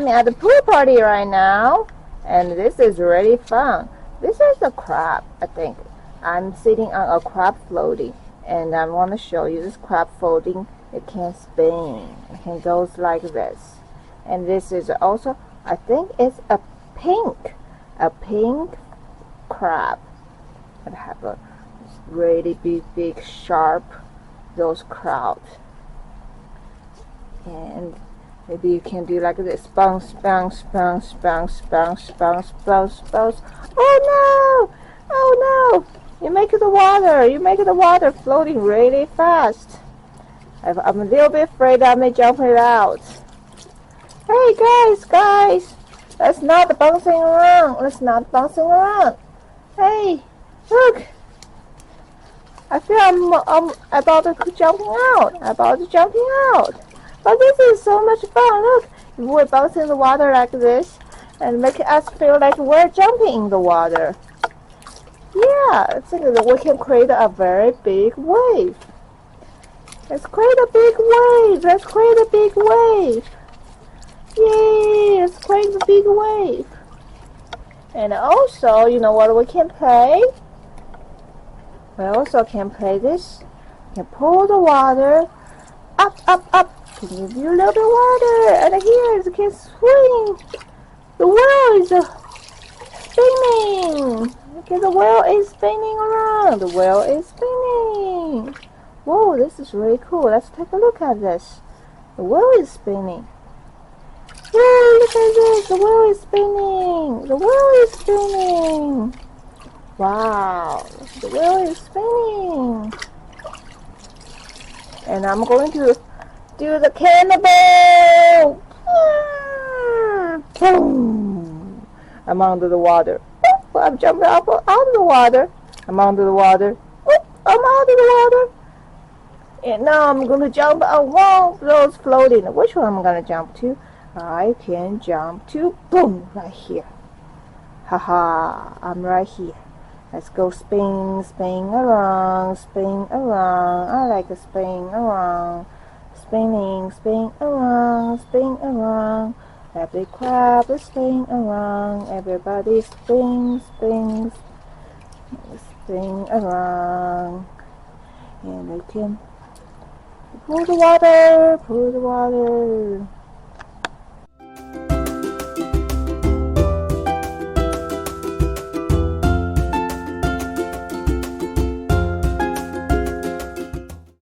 sitting at the pool party right now, and this is really fun. This is a crab, I think. I'm sitting on a crab floating, and I want to show you this crab floating. It can spin. It can go like this. And this is also, I think it's a pink crab. It have a really big, sharp, those crowd. And maybe you can do like this, bounce, bounce, bounce, bounce, bounce, bounce, bounce, bounce. Oh no! Oh no! You make the water floating really fast. I'm a little bit afraid I may jump it out. Hey guys! Let's not bouncing around. Hey, look! I feel I'm about to jumping out. But this is so much fun. Look, we're bouncing in the water like this, and make us feel like we're jumping in the water. Yeah, I think that we can create a very big wave. Let's create a big wave. Yay! Let's create a big wave. And also, you know what we can play? We also can play this. You can pull the water up. Can give you a little bit of water. And here you can swing. The wheel is spinning. Okay, the wheel is spinning around. Whoa, this is really cool. Let's take a look at this. The wheel is spinning. Whoa, look at this. The wheel is spinning. Wow, the wheel is spinning. And I'm going to do the cannonball. Boom. I'm under the water. Oh, I'm jumping out of the water. I'm under the water. Oh, I'm out of the water. And now I'm going to jump along those floating. Which one am I going to jump to? I can jump to, boom, right here. Haha, I'm right here. Let's go spin around. I like to spin around. Spin around. Every crab is spinning around. Everybody spin around. And we can pull the water.